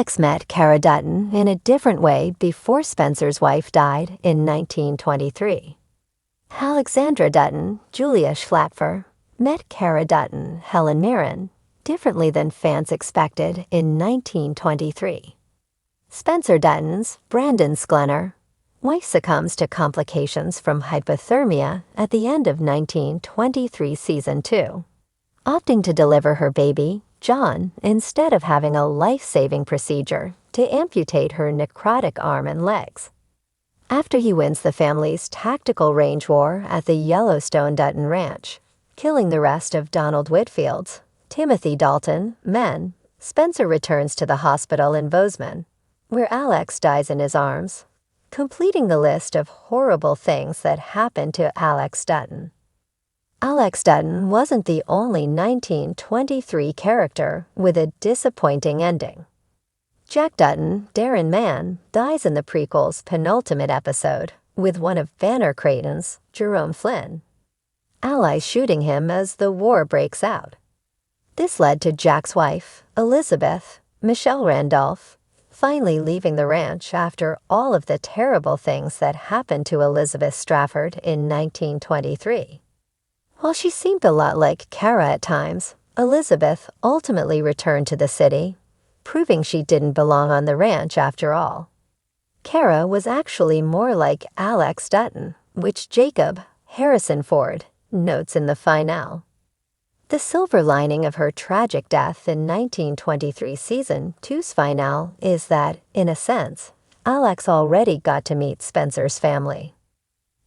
Alex met Cara Dutton in a different way before Spencer's wife died in 1923. Alexandra Dutton, Julia Schlapfer, met Cara Dutton, Helen Mirren, differently than fans expected in 1923. Spencer Dutton's Brandon Sklenar, wife succumbs to complications from hypothermia at the end of 1923 season 2, opting to deliver her baby, John, instead of having a life-saving procedure to amputate her necrotic arm and legs. After he wins the family's tactical range war at the Yellowstone Dutton Ranch, killing the rest of Donald Whitfield's, Timothy Dalton, men, Spencer returns to the hospital in Bozeman, where Alex dies in his arms, completing the list of horrible things that happened to Alex Dutton. Alex Dutton wasn't the only 1923 character with a disappointing ending. Jack Dutton, Darren Mann, dies in the prequel's penultimate episode with one of Banner Creighton's, Jerome Flynn, allies shooting him as the war breaks out. This led to Jack's wife, Elizabeth, Michelle Randolph, finally leaving the ranch after all of the terrible things that happened to Elizabeth Strafford in 1923. While she seemed a lot like Cara at times, Elizabeth ultimately returned to the city, proving she didn't belong on the ranch after all. Cara was actually more like Alex Dutton, which Jacob, Harrison Ford, notes in the finale. The silver lining of her tragic death in 1923 season 2's finale is that, in a sense, Alex already got to meet Spencer's family.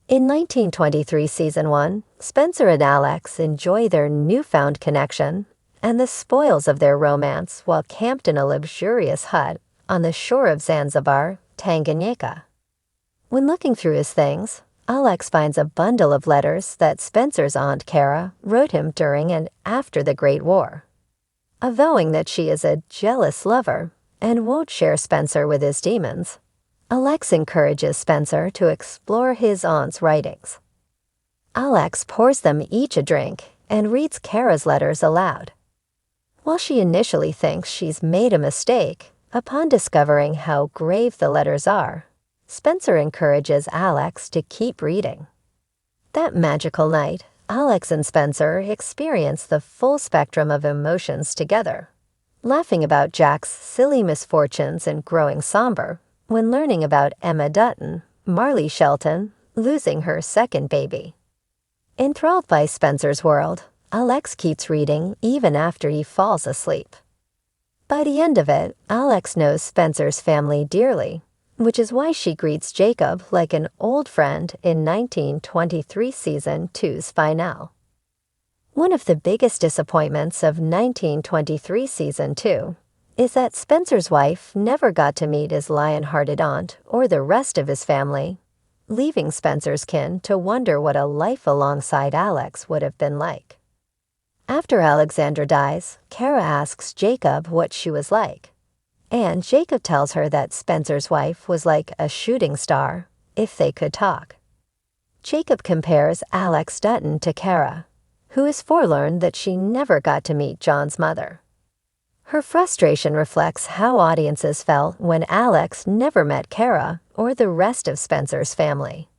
In 1923 season 1, Spencer and Alex enjoy their newfound connection and the spoils of their romance while camped in a luxurious hut on the shore of Zanzibar, Tanganyika. When looking through his things, Alex finds a bundle of letters that Spencer's Aunt Cara wrote him during and after the Great War, avowing that she is a jealous lover and won't share Spencer with his demons. Alex encourages Spencer to explore his aunt's writings. Alex pours them each a drink and reads Cara's letters aloud. While she initially thinks she's made a mistake, upon discovering how grave the letters are, Spencer encourages Alex to keep reading. That magical night, Alex and Spencer experience the full spectrum of emotions together, laughing about Jack's silly misfortunes and growing somber when learning about Emma Dutton, Marley Shelton, losing her second baby. Enthralled by Spencer's world, Alex keeps reading even after he falls asleep. By the end of it, Alex knows Spencer's family dearly, which is why she greets Jacob like an old friend in 1923 season 2's finale. One of the biggest disappointments of 1923 season 2 is that Spencer's wife never got to meet his lion-hearted aunt or the rest of his family, leaving Spencer's kin to wonder what a life alongside Alex would have been like. After Alexandra dies, Cara asks Jacob what she was like, and Jacob tells her that Spencer's wife was like a shooting star, if they could talk. Jacob compares Alex Dutton to Cara, who is forlorn that she never got to meet John's mother. Her frustration reflects how audiences felt when Alex never met Cara or the rest of Spencer's family.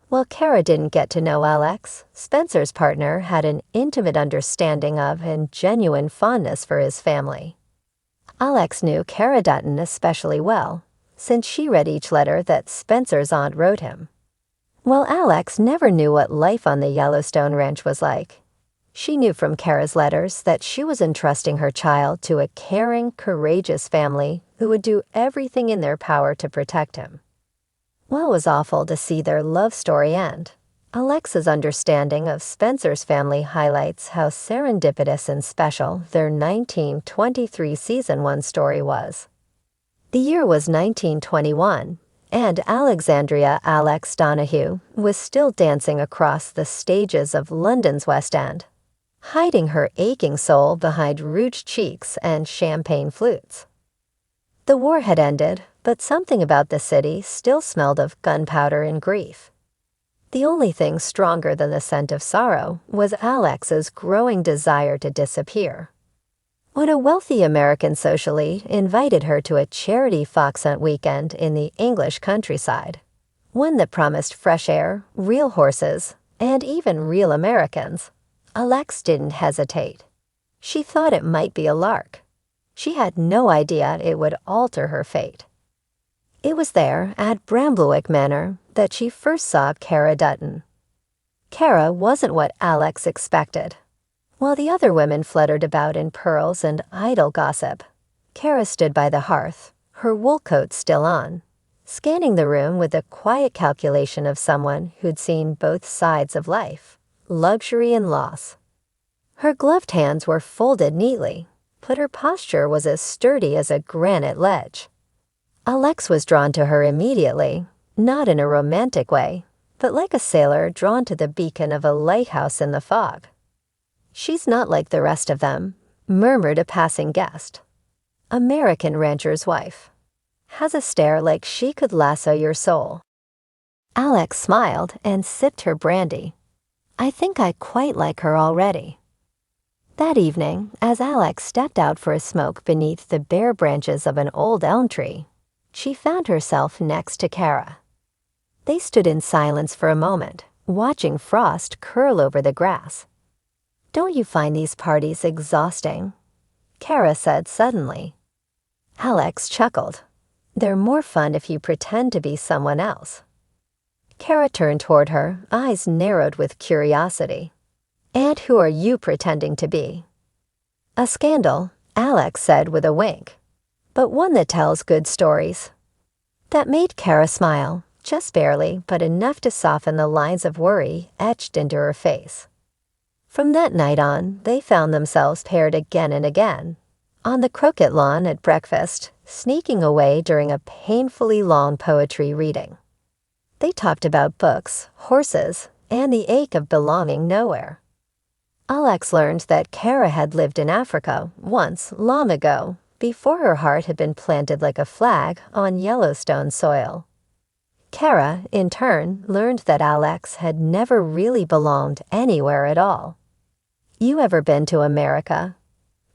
While Cara didn't get to know Alex, Spencer's partner had an intimate understanding of and genuine fondness for his family. Alex knew Cara Dutton especially well, since she read each letter that Spencer's aunt wrote him. While Alex never knew what life on the Yellowstone Ranch was like, she knew from Cara's letters that she was entrusting her child to a caring, courageous family who would do everything in their power to protect him. While it was awful to see their love story end, Alexa's understanding of Spencer's family highlights how serendipitous and special their 1923 season 1 story was. The year was 1921, and Alexandria Alex Donahue was still dancing across the stages of London's West End, hiding her aching soul behind rouged cheeks and champagne flutes. The war had ended, but something about the city still smelled of gunpowder and grief. The only thing stronger than the scent of sorrow was Alex's growing desire to disappear. when a wealthy American socialite invited her to a charity fox hunt weekend in the English countryside, one that promised fresh air, real horses, and even real Americans, Alex didn't hesitate. She thought it might be a lark. She had no idea it would alter her fate. It was there, at Bramblewick Manor, that she first saw Cara Dutton. Cara wasn't what Alex expected. While the other women fluttered about in pearls and idle gossip, Cara stood by the hearth, her wool coat still on, scanning the room with the quiet calculation of someone who'd seen both sides of life, luxury and loss. Her gloved hands were folded neatly, but her posture was as sturdy as a granite ledge. Alex was drawn to her immediately, not in a romantic way, but like a sailor drawn to the beacon of a lighthouse in the fog. "She's not like the rest of them," murmured a passing guest. "American rancher's wife. Has a stare like she could lasso your soul." Alex smiled and sipped her brandy. "I think I quite like her already." That evening, as Alex stepped out for a smoke beneath the bare branches of an old elm tree, she found herself next to Cara. They stood in silence for a moment, watching frost curl over the grass. "Don't you find these parties exhausting?" Cara said suddenly. Alex chuckled. "They're more fun if you pretend to be someone else." Cara turned toward her, eyes narrowed with curiosity. "And who are you pretending to be?" "A scandal," Alex said with a wink, "but one that tells good stories." That made Cara smile, just barely, but enough to soften the lines of worry etched into her face. From that night on, they found themselves paired again and again, on the croquet lawn at breakfast, sneaking away during a painfully long poetry reading. They talked about books, horses, and the ache of belonging nowhere. Alex learned that Cara had lived in Africa once, long ago, before her heart had been planted like a flag on Yellowstone soil. Cara, in turn, learned that Alex had never really belonged anywhere at all. "You ever been to America?"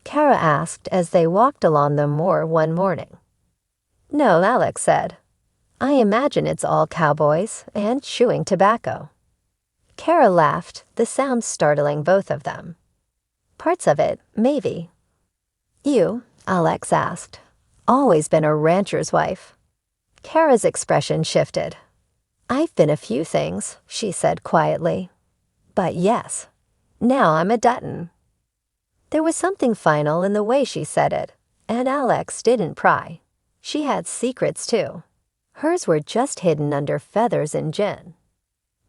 Cara asked as they walked along the moor one morning. "No," Alex said. "I imagine it's all cowboys and chewing tobacco." Cara laughed, the sound startling both of them. "Parts of it, maybe." "You?" Alex asked. "Always been a rancher's wife?" Cara's expression shifted. "I've been a few things," she said quietly. "But yes. Now I'm a Dutton." There was something final in the way she said it, and Alex didn't pry. She had secrets too. Hers were just hidden under feathers and gin.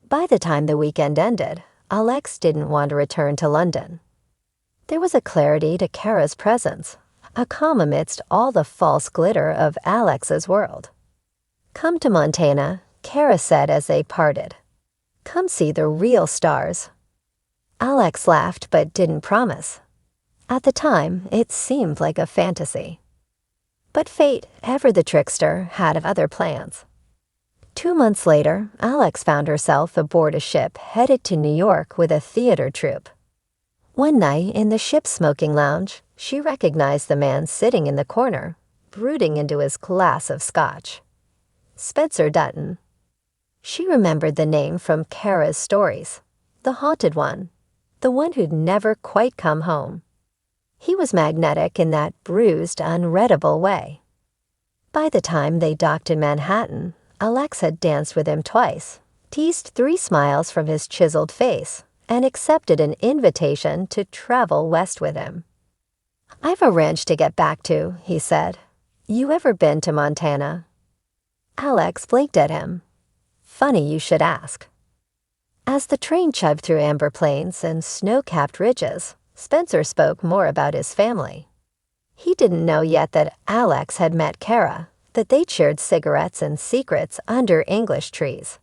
By the time the weekend ended, Alex didn't want to return to London. There was a clarity to Cara's presence, a calm amidst all the false glitter of Alex's world. "Come to Montana," Cara said as they parted. "Come see the real stars." Alex laughed but didn't promise. At the time, it seemed like a fantasy. But fate, ever the trickster, had other plans. 2 months later, Alex found herself aboard a ship headed to New York with a theater troupe. One night, in the ship's smoking lounge, she recognized the man sitting in the corner, brooding into his glass of scotch. Spencer Dutton. She remembered the name from Cara's stories, the haunted one, the one who'd never quite come home. He was magnetic in that bruised, unreadable way. By the time they docked in Manhattan, Alex had danced with him twice, teased 3 smiles from his chiseled face, and accepted an invitation to travel west with him. "I've a ranch to get back to," he said. "You ever been to Montana?" Alex blinked at him. "Funny you should ask." As the train chugged through amber plains and snow-capped ridges, Spencer spoke more about his family. He didn't know yet that Alex had met Cara, that they'd shared cigarettes and secrets under English trees.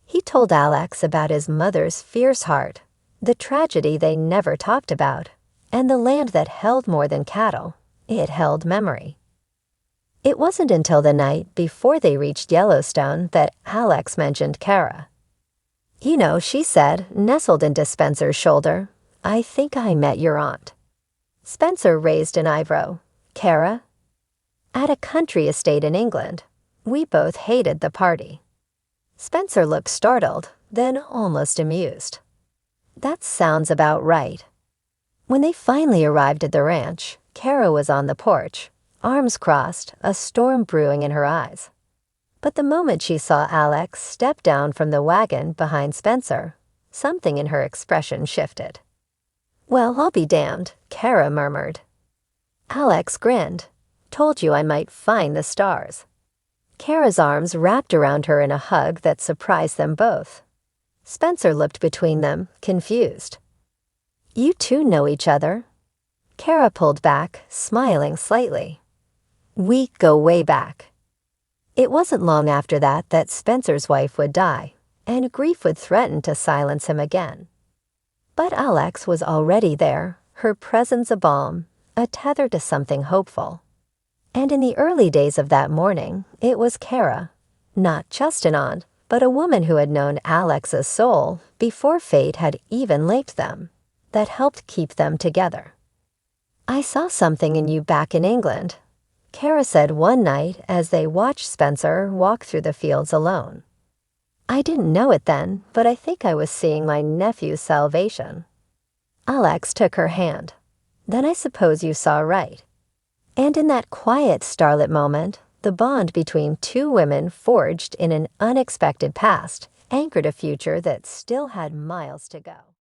He told Alex about his mother's fierce heart, the tragedy they never talked about, and the land that held more than cattle. It held memory. It wasn't until the night before they reached Yellowstone that Alex mentioned Cara. "You know," she said, nestled into Spencer's shoulder, "I think I met your aunt." Spencer raised an eyebrow. Cara? At a country estate in England. We both hated the party. Spencer looked startled, then almost amused. That sounds about right. When they finally arrived at the ranch, Cara was on the porch, arms crossed, a storm brewing in her eyes. But the moment she saw Alex step down from the wagon behind Spencer, something in her expression shifted. "Well, I'll be damned," Cara murmured. Alex grinned. "Told you I might find the stars." Cara's arms wrapped around her in a hug that surprised them both. Spencer looked between them, confused. "You two know each other?" Cara pulled back, smiling slightly. "We go way back." It wasn't long after that Spencer's wife would die, and grief would threaten to silence him again. But Alex was already there, her presence a balm, a tether to something hopeful. And in the early days of that morning, it was Cara, not just an aunt, but a woman who had known Alex's soul before fate had even linked them, that helped keep them together. "I saw something in you back in England," Cara said one night as they watched Spencer walk through the fields alone. "I didn't know it then, but I think I was seeing my nephew's salvation." Alex took her hand. "Then I suppose you saw right." And in that quiet starlit moment, the bond between two women forged in an unexpected past anchored a future that still had miles to go.